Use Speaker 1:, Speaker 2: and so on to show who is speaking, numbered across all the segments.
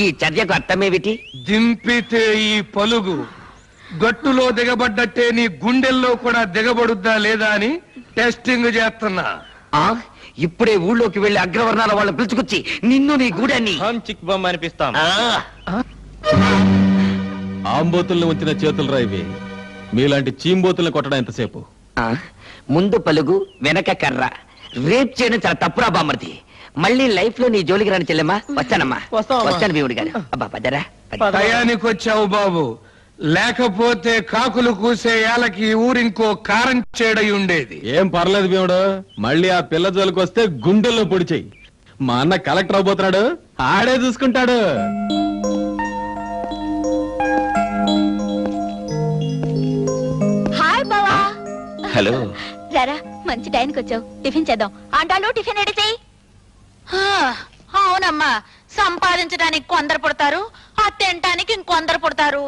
Speaker 1: ఈ చర్యకు అర్థమేమిటి?
Speaker 2: దింపితే ఈ పలుగు గట్టులో దిగబడ్డట్టే నీ గుండెల్లో కూడా దిగబడుద్దా లేదా అని టెస్టింగ్ చేస్తున్నా.
Speaker 1: ఇప్పుడే ఊళ్ళోకి వెళ్లి అగ్రవర్ణాల వాళ్ళని పిలుచుకొచ్చి నిన్ను నీ గూడాన్ని
Speaker 3: చిక్ బొమ్మ అనిపిస్తాం.
Speaker 4: ఆంబోతుల్ని ఉంచిన చేతులు రా ఇవి. మీలాంటి చీంబోతుల్ని కొట్టడం ఎంతసేపు?
Speaker 1: ముందు పలుగు వెనక కర్ర. రేప్ చేయడం చాలా తప్పురా బామ్మర్ది. మళ్ళీ లైఫ్ లో నీ జోలికి రాని చెల్లెమ్మా. వచ్చానమ్మా, వచ్చాను భీముడి గారు. అబ్బా పదరా.
Speaker 2: టయానికి వచ్చావు బాబు, లేకపోతే కాకులు కూసే ఏలకి ఊరింకో కారం చేడై ఉండేది.
Speaker 4: ఏం పర్లేదు భీముడు, మళ్ళీ ఆ పిల్ల జోలికి వస్తే గుండెల్లో పొడి చెయ్యి. మా అన్న కలెక్టర్ అవబోతున్నాడు, ఆడే చూసుకుంటాడు.
Speaker 5: హాయ్ బావా.
Speaker 1: హలో.
Speaker 5: రారా, మంచి టైంకి వచ్చావు. టిఫిన్ చేద్దాం. ఆంటాలు టిఫిన్ రెడీ చెయ్యి. అవునమ్మా, సంపాదించడానికి కొందరు పుడతారు, ఆ తినటానికి ఇంకొందరు పుడతారు.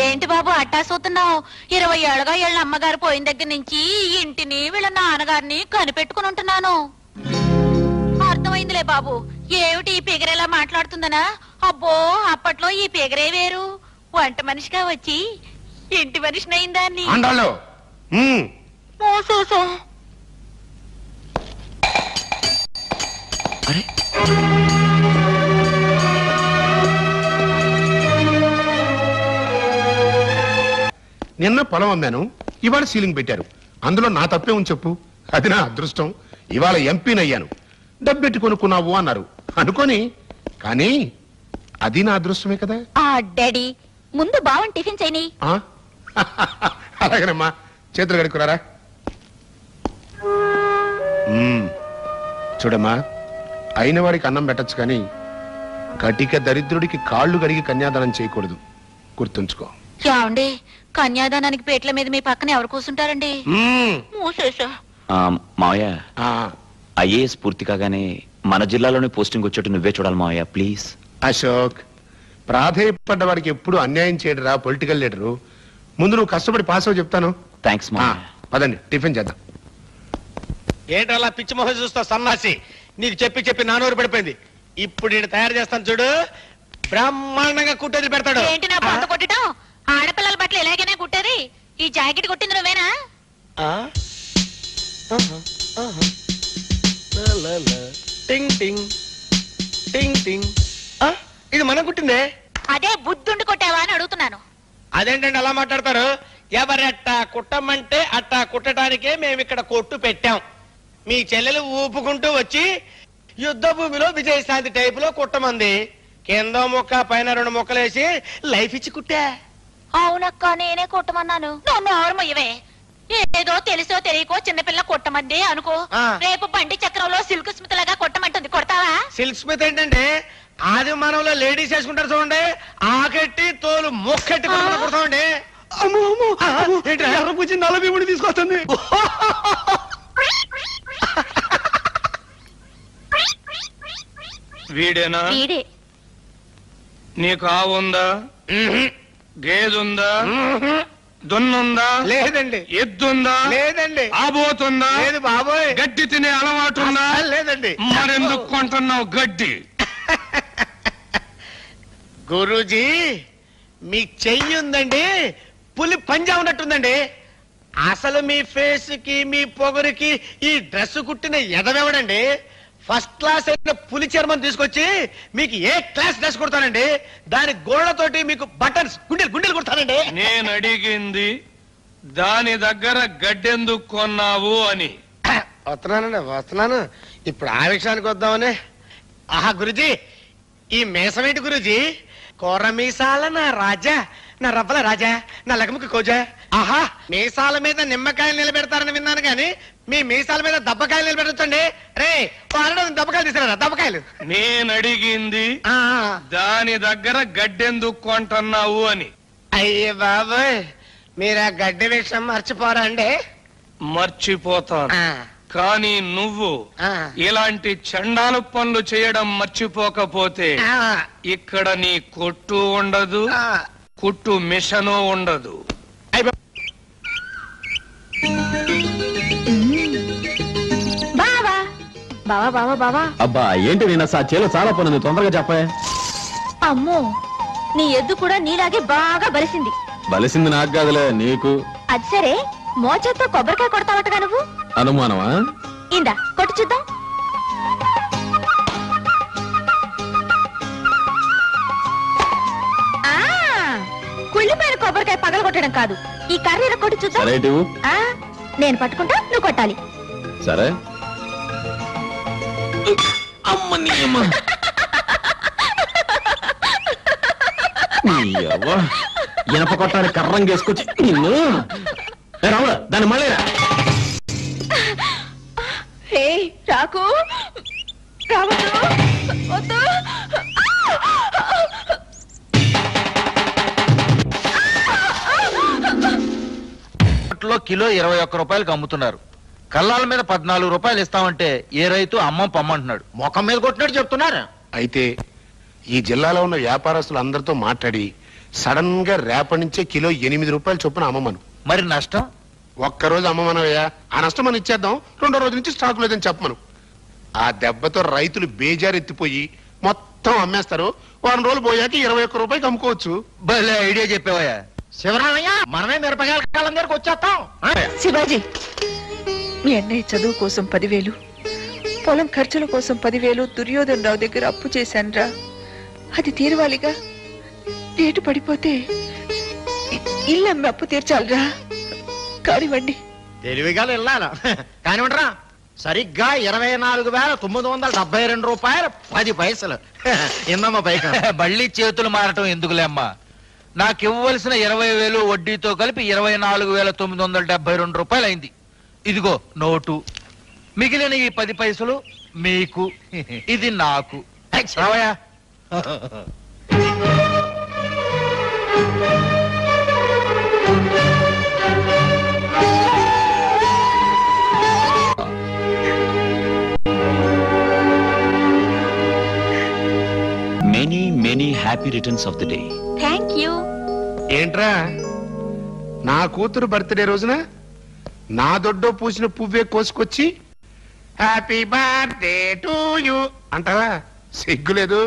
Speaker 5: ఏంటి బాబు అట్టా చూస్తున్నావు? 20 ఏళ్ళగా వీళ్ళ అమ్మగారు పోయిన దగ్గర నుంచి ఇంటిని వీళ్ళ నాన్నగారిని కనిపెట్టుకుని ఉంటున్నాను. అర్థమైందిలే బాబు. ఏమిటి ఈ పిగరేలా మాట్లాడుతుందనా? అబ్బో, అప్పట్లో ఈ పిగరే వేరు. వంట మనిషిగా వచ్చి ఇంటి మనిషినైందాన్ని.
Speaker 6: నిన్న పొలం అమ్మాను, ఇవాళ సీలింగ్ పెట్టారు. అందులో నా తప్పే ఉంది చెప్పు. అది నా అదృష్టం. ఇవాళ ఎంపీనయ్యాను. డబ్బెట్టి కొనుక్కున్నావు అన్నారు అనుకోని, కానీ అది నా అదృష్టమే కదా.
Speaker 5: డాడీ, ముందు బావని టిఫిన్ చేయని.
Speaker 6: అలాగేనమ్మా, చేతులు కడుక్కురారా. చూడమ్మా, అయిన వాడికి అన్నం పెట్టచ్చు, కానీ కటిక దరిద్రుడికి కాళ్ళు కడిగి కన్యాదానం చేయకూడదు. గుర్తుంచుకో.
Speaker 5: ఏమండి, కన్యాదానానికి పేట్ల మీద మీ పక్కన ఎవరు కూర్చుంటారండి?
Speaker 1: మావయ్య, ఐఏఎస్ పూర్తి కాగానే మన జిల్లాలోనే పోస్టింగ్ వచ్చేట్టు నువ్వే చూడాలి మావయ్య, ప్లీజ్.
Speaker 6: అశోక్, ప్రాధేయపడ్డ వాడికి ఎప్పుడు అన్యాయం చేయడరా పొలిటికల్ లీడరు. ముందు నువ్వు కష్టపడి పాస్ అవ్వ చెప్తాను.
Speaker 1: థ్యాంక్స్ మావయ్య.
Speaker 6: పదండి టిఫిన్ చేద్దాం.
Speaker 3: ఏంటలా పిచ్చి మొహం చూస్తా సన్నాసి? నీకు చెప్పి చెప్పి నానూరు పడిపోయింది. ఇప్పుడు నేను తయారు చేస్తాను చూడు, బ్రహ్మాండంగా కుట్టేది పెడతాడు.
Speaker 5: ఏంటి నా పొంత కొట్టడం? ఆడపిల్లల బట్టలు ఎలాగైనా కుట్టేది. ఈ జాకెట్ కుట్టింది నువ్వేనా?
Speaker 3: టింగ్ టింగ్ టింగ్ టింగ్. ఇది మనం కుట్టిందే.
Speaker 5: అదే బుద్ధుండి కొట్టావా అని అడుగుతున్నాను.
Speaker 3: అదేంటండి అలా మాట్లాడతారు? ఎవరట్టా కుట్టమంటే అట్టా కుట్టడానికే మేము ఇక్కడ కొట్టు పెట్టాం. మీ చెల్లెలు ఊపుకుంటూ వచ్చి యుద్ధ భూమిలో విజయశాంతి టైపులో కుట్టమంది. కింద ముక్క పైన 2 ముక్కలేసి లైఫ్ ఇచ్చి కుట్టా.
Speaker 5: అవునక్క, నేనే కుట్టమన్నాను. ఇవే ఏదో తెలుసో తెలియకో చిన్నపిల్ల కొట్టమంది అనుకో. రేపు బండి చక్రంలో సిల్క్ స్మిత్ లాగా కొట్టమంటుంది. కొడతావా?
Speaker 3: సిల్క్ స్మిత్ ఏంటంటే ఆది మానవులో లేడీస్ వేసుకుంటారు చూడండి, ఆకెట్టి తోలు మొక్కెట్టి కుడతామండి.
Speaker 2: ఎర్రపుచ్చి నలభీముడి తీసుకొస్తుంది. వీడేనా?
Speaker 5: వీడే.
Speaker 2: నీకు ఆవుందా? గేదుందా? దున్నుందా?
Speaker 3: లేదండి.
Speaker 2: ఎద్దుందా?
Speaker 3: లేదండి.
Speaker 2: ఆబోతుందా?
Speaker 3: లేదు బాబోయ్.
Speaker 2: గడ్డి తినే అలవాటు ఉందా?
Speaker 3: లేదండి.
Speaker 2: మరెందుకు కొంటున్నావు గడ్డి?
Speaker 3: గురూజీ, మీ చెయ్యి ఉందండి, పులి పంజా ఉన్నట్టుందండి. అసలు మీ ఫేస్ కి మీ పొగరికి ఈ డ్రెస్ కుట్టిన ఎదవెవడండి? ఫస్ట్ క్లాస్ అయిన పులి చర్మం తీసుకొచ్చి మీకు ఏ క్లాస్ డ్రెస్ కుడతానండి. దాని గోళ్లతోటి మీకు బటన్స్ గుండెలు కుడతానండి.
Speaker 2: నేను అడిగింది దాని దగ్గర గడ్డెందుకు కొన్నావు అని.
Speaker 3: వస్తున్నాను. ఇప్పుడు ఆ విషయానికి వద్దామని. ఆహా గురుజీ, ఈ మీసమేంటి గురుజీ? కోర మీసాల నా రాజా, నా రవ్వల రాజా, నా లగముకి కోజా. ఆహా, మీసాల మీద నిమ్మకాయలు నిలబెడతారని విన్నాను గాని మీ మీసాల మీద దబ్బకాయలు నిలబెట్టండి. రే దబ్బకాయలు తీసుకురా, దబ్బకాయలు.
Speaker 2: నేను అడిగింది దాని దగ్గర గడ్డెందుకు కొంటున్నావు అని.
Speaker 3: అయ్యే బాబోయ్, మీరు ఆ గడ్డి విషయం మర్చిపోరండి.
Speaker 2: మర్చిపోతాను, కానీ నువ్వు ఇలాంటి చండాలు పనులు చేయడం మర్చిపోకపోతే ఇక్కడ నీ కొట్టు ఉండదు, కుట్టు మిషను ఉండదు.
Speaker 5: బావా, బావా బావా బావా.
Speaker 4: అబ్బా ఏంటి నేను ఆ చేలో చాలా పని ఉంది, తొందరగా చెప్పే.
Speaker 5: అమ్మో, నీ ఎద్దు కూడా నీలాగే బాగా బలిసింది.
Speaker 4: బలిసింది నాకు కాదులే, నీకు.
Speaker 5: అది సరే, మోచేత్తో కొబ్బరికాయ కొడతావటగా నువ్వు.
Speaker 4: అనుమానమా?
Speaker 5: ఇందా కొట్టి చూద్దాం. కుళ్ళిపోయిన కొబ్బరికాయ పగల కొట్టడం కాదు, ఈ కర్రీల కొట్టి చూద్దాం. నేను పట్టుకుంటా, నువ్వు కొట్టాలి.
Speaker 4: సరే. ఇనప కొట్టాలి కర్రం చేసుకొచ్చి నిన్ను రావుడా దాన్ని మళ్ళీ
Speaker 5: రాకు రావద్దు, వద్దు.
Speaker 7: కిలో 21 రూపాయలకు అమ్ముతున్నారు. కల్లాల మీద 14 రూపాయలు ఇస్తామంటే ఏ రైతు అమ్మం పమ్మంటున్నాడు.
Speaker 3: మొఖం మీద కొట్టినట్టు చెప్తున్నారు.
Speaker 6: అయితే ఈ జిల్లాలో ఉన్న వ్యాపారస్తులు అందరితో మాట్లాడి సడన్ గా రేపటి నుంచే కిలో 8 రూపాయలు చొప్పున అమ్మమను.
Speaker 7: మరి నష్టం?
Speaker 6: ఒక్కరోజు అమ్మమనవయ్యా, ఆ నష్టం మనం ఇచ్చేద్దాం. 2వ రోజు నుంచి స్టాక్ లేదని చెప్పమను. ఆ దెబ్బతో రైతులు బేజారెత్తిపోయి మొత్తం అమ్మేస్తారు. 1 వారం రోజులు పోయాక 21 రూపాయకి అమ్ముకోవచ్చు.
Speaker 7: భలే ఐడియా చెప్పావయ్యా.
Speaker 3: శివరామయ్య, మనమే మిరపకాయల కాలం దగ్గరకు వచ్చేస్తాం.
Speaker 8: శివాజీ, మీ అన్నయ్య చదువు కోసం 10,000, పొలం ఖర్చుల కోసం 10,000 దుర్యోధన్ రావు దగ్గర అప్పు చేశానురా. అది తీరవాలిగా. రేటు పడిపోతే ఇల్లు అమ్మి అప్పు తీర్చాలిరా. కానివ్వండి.
Speaker 3: తెలివిగా వెళ్ళాలి కానివ్వండిరా. సరిగ్గా 24,972 రూపాయలు 10 పైసలు. ఇందమ్మా పైక.
Speaker 7: మళ్ళీ చేతులు మారటం ఎందుకులే అమ్మా. నాకు ఇవ్వవలసిన 20,000 వడ్డీతో కలిపి 24,972 రూపాయలు అయింది. ఇదిగో నోటు. మిగిలిన ఈ 10 పైసలు మీకు, ఇది నాకు. రావయ్యా.
Speaker 1: Many happy returns of the day.
Speaker 5: Thank you.
Speaker 6: ఏంట్రా, నా కూతురు బర్త్డే రోజున నా దొడ్డో పూసిన పువ్వే కోసుకొచ్చి హ్యాపీ బర్త్డే టు యూ అంటావా? సిగ్గులేదు.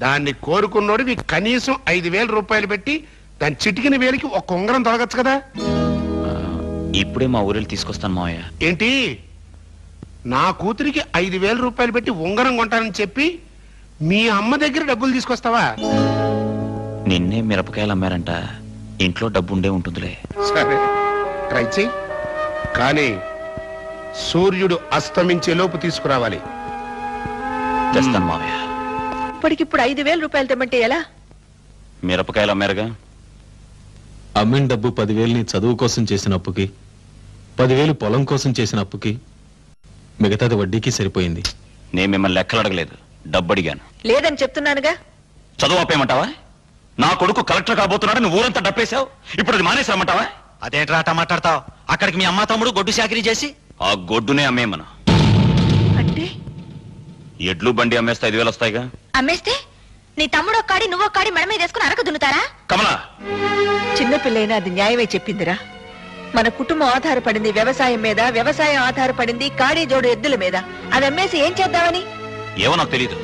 Speaker 6: దాన్ని కోరుకున్నోడివి కనీసం 5,000 రూపాయలు పెట్టి దాని చిటికిన వేలికి ఒక ఉంగరం తొలగచ్చు కదా.
Speaker 1: ఇప్పుడే మా ఊరిలో తీసుకొస్తాను మావయ్య.
Speaker 6: ఏంటి, నా కూతురికి 5,000 రూపాయలు పెట్టి ఉంగరం కొంటానని చెప్పి మీ అమ్మ దగ్గర డబ్బులు తీసుకొస్తావా?
Speaker 1: నిన్నే మిరపకాయలు అమ్మారంట, ఇంట్లో డబ్బు ఉండే ఉంటుందిలే.
Speaker 6: సరే, ట్రై చెయ్యి. కానీ సూర్యుడు అస్తమించే లోపు తీసుకురావాలి.
Speaker 1: తెస్తాను మావయ్య.
Speaker 8: ఇప్పటికిప్పుడు 5,000 రూపాయలు తెమ్మంటే ఎలా?
Speaker 1: మిరపకాయలు అమ్మారుగా.
Speaker 4: అమ్మిన డబ్బు 10,000 నీ చదువు కోసం చేసిన అప్పుకి, 10,000 పొలం కోసం చేసిన అప్పుకి, మిగతాది వడ్డీకి సరిపోయింది.
Speaker 1: నేను మిమ్మల్ని లెక్కలు అడగలేదు, డబ్బు అడిగాను.
Speaker 8: లేదని చెప్తున్నానుగా.
Speaker 1: చదువు ఆపేయమంటావా? నా కొడుకు కలెక్టర్ కాబోతున్నాడని ఊరంతా డప్పేశావు, ఇప్పుడు అది మానేసామంటావా?
Speaker 7: అదేంట్రా అట్ట మాట్లాడతావు? అక్కడికి మీ అమ్మ తమ్ముడు గొడ్డు చాకరీ చేసి
Speaker 1: ఆ గొడ్డునే అమ్మేమను.
Speaker 8: అంటే
Speaker 1: ఎడ్లు బండి అమ్మేస్తే 5,000 వస్తాయిగా.
Speaker 5: అమ్మేస్తే నీ తమ్ముడు ఒక్కాడి నువ్వు ఒక్కాడి మెడ మీద వేసుకుని అరక దున్నుతారా?
Speaker 1: కమలా,
Speaker 8: చిన్నపిల్లైనా అది న్యాయమే చెప్పిందిరా. మన కుటుంబం ఆధారపడింది వ్యవసాయం మీద, వ్యవసాయం ఆధారపడింది కాడి జోడు ఎద్దుల మీద. అది అమ్మేసి ఏం చేద్దామని?
Speaker 1: ఏమో నాకు తెలీదు.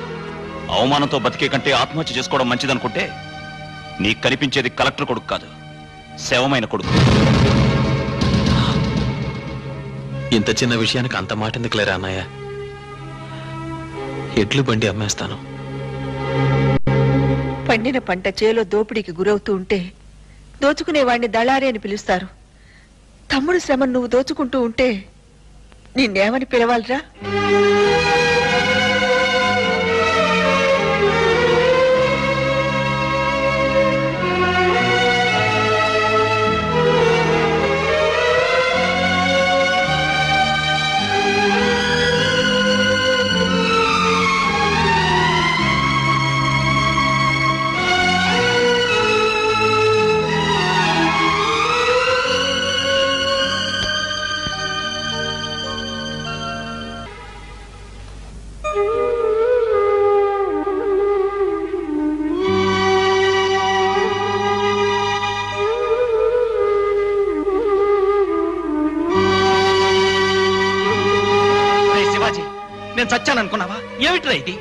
Speaker 1: అవమానంతో బతికే కంటే ఆత్మహత్య చేసుకోవడం మంచిదనుకుంటే నీకు కనిపించేది కలెక్టర్ కొడుకు కాదు, శవమైన కొడుకు.
Speaker 4: ఇంత చిన్న విషయానికి అంత మాట ఎందుకులేరా అన్నయ్య? ఎడ్లు బండి అమ్మేస్తాను.
Speaker 8: పండిన పంట చేలో దోపిడీకి గురవుతూ ఉంటే దోచుకునేవాడిని దళారి అని పిలుస్తారు. తమ్ముడు శ్రమను నువ్వు దోచుకుంటూ ఉంటే నిన్నేమని పిలవాలిరా?
Speaker 9: నేను చచ్చాను అనుకున్నావా? ఏమిట్రా ఇది?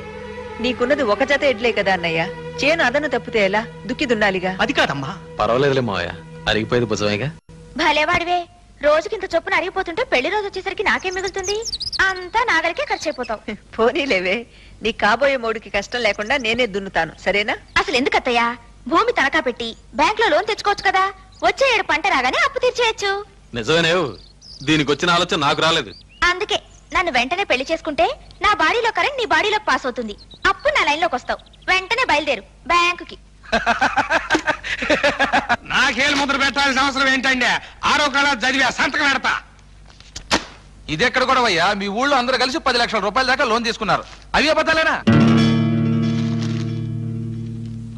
Speaker 8: నీకున్నది ఒక జత ఎడ్లే కదా అన్నయ్య. చేను అదను తప్పితే ఎలా? దుక్కి దున్నాలిగా.
Speaker 9: అది కాదమ్మా.
Speaker 4: పర్వాలేదులే మావయ్య, అరిగిపోయేది భుజమేగా.
Speaker 5: భలేవాడివే, రోజుకింత చొప్పున అరిగిపోతుంటే పెళ్లి రోజు వచ్చేసరికి నాకేం మిగులుతుంది? అంతా నాగలికే ఖర్చు అయిపోతావు.
Speaker 8: పోనీలేవే, నీ కాబోయే మోడికి కష్టం లేకుండా నేనే దున్నుతాను, సరేనా?
Speaker 5: అసలు ఎందుకత్తయ్యా భూమి తనఖా పెట్టి బ్యాంక్ లో లోన్ తెచ్చుకోవచ్చు కదా? వచ్చే ఏడు పంట రాగానే అప్పు తీర్చేయచ్చు.
Speaker 4: నిజమేనేవు, దీనికి వచ్చిన ఆలోచన నాకు రాలేదు.
Speaker 5: అందుకే నన్ను వెంటనే పెళ్లి చేసుకుంటే నా బాడీలో కరెంట్ నీ బాడీలోకి పాస్ అవుతుంది. అప్పుడు నా లైన్ లోకి వస్తావు. వెంటనే బయలుదేరు బ్యాంకుకి.
Speaker 2: నాకేళ్ళు ముద్ర పెట్టాల్సిన అవసరం ఏంటండి? ఆరో కళ చదివా, సంతకం పెడతా.
Speaker 7: ఇది ఎక్కడ కూడా అయ్యా, మీ ఊళ్ళో అందరూ కలిసి 10 లక్షల రూపాయల దాకా లోన్ తీసుకున్నారు. అవి అబద్ధాలేనా?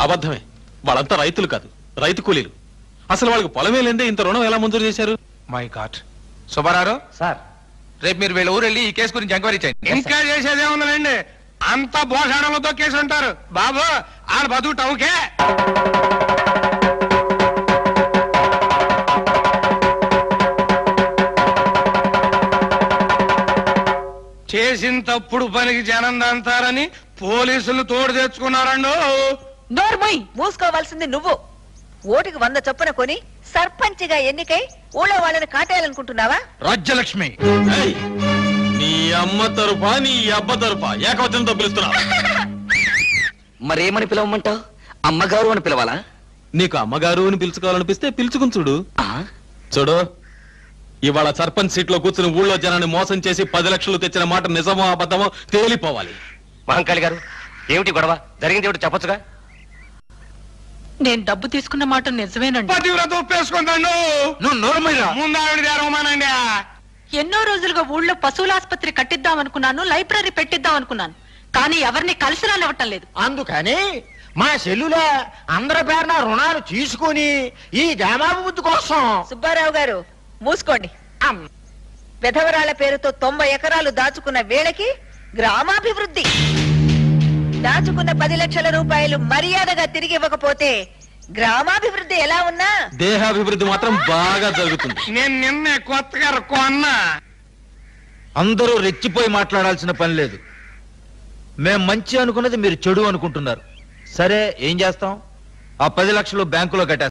Speaker 4: అబద్ధమే. వాళ్ళంతా రైతులు కాదు, రైతు కూలీలు. అసలు వాళ్ళకి పొలమే లేదే ఇంత రుణం ఎలా మంజూరు చేశారు?
Speaker 7: My God. సుబ్బారావు
Speaker 1: సార్,
Speaker 7: రేపు మీరు వీళ్ళ ఊరు వెళ్ళి ఈ కేసు గురించి ఎంక్వైరీ చేయండి.
Speaker 2: ఇంకా చేసేదే ఉందండి, అంతా బోషాడంలో తొక్కేసి ఉంటారు. బాబు ఆడ బతుకు టౌకే. చేసిన తప్పుడు పనికి జనం దంతారని పోలీసులు తోడు తెచ్చుకున్నారండు.
Speaker 8: నోర్మోయ్, మూసుకోవాల్సింది నువ్వు. ఓటుకి 100 చొప్పున కొని సర్పంచ్గా ఎన్నికై ఊళ్ళో వాళ్ళని కాటేయాలనుకుంటున్నావా?
Speaker 7: రాజ్యలక్ష్మి,
Speaker 4: ఏయ్, నీ అమ్మ తరఫా నీ అబ్బ తరఫా ఏకవచనంతో పిలుస్తున్నా.
Speaker 1: మరేమని పిలవమంటావు? అమ్మగారు అని పిలవాలా?
Speaker 4: నీకు అమ్మగారు అని పిలుచుకోవాలనిపిస్తే పిలుచుకుని చూడు. చూడు, ఇవాళ సర్పంచ్ సీట్ లో కూర్చుని ఊళ్ళో జనాన్ని మోసం చేసి 10 లక్షలు తెచ్చిన మాట నిజమో అబద్ధమో తేలిపోవాలి.
Speaker 1: మహంకాళి గారు, ఏమిటి గొడవ? జరిగింది ఏమిటి చెప్పొచ్చుగా?
Speaker 10: నేను డబ్బు తీసుకున్న మాట నిజమేనండి.
Speaker 2: పతివ్రత ఒప్పేసుకుంటాను.
Speaker 7: నువ్వు నోరుమీరా.
Speaker 2: ముందావిడ దేరవమానండి.
Speaker 10: ఎన్నో రోజులుగా ఊళ్ళో పశువుల ఆసుపత్రి కట్టిద్దాం అనుకున్నాను, లైబ్రరీ పెట్టిద్దాం అనుకున్నాను, కానీ ఎవరిని కలిసి రానివ్వటం లేదు.
Speaker 3: అందుకని మా సెల్లులో అందరి పేరున రుణాలు తీసుకుని ఈ గ్రామాభివృద్ధి కోసం.
Speaker 8: సుబ్బారావు గారు మూసుకోండి. విధవరాళ్ల పేరుతో 90 ఎకరాలు దాచుకున్న వేళకి గ్రామాభివృద్ధి. దాచుకున్న 10 లక్షల రూపాయలు మర్యాదగా తిరిగి ఇవ్వకపోతే గ్రామాభివృద్ధి ఎలా ఉన్నా
Speaker 4: దేహాభివృద్ధి మాత్రం బాగా జరుగుతుంది.
Speaker 2: నేను నిన్నే కొత్తగా కొన్నా.
Speaker 7: అందరూ రెచ్చిపోయి మాట్లాడాల్సిన పని లేదు. మేం మంచి అనుకున్నది మీరు చెడు అనుకుంటున్నారు. సరే, ఏం చేస్తాం? ఆ 10 లక్షలు బ్యాంకులో కట్టేస్తాం.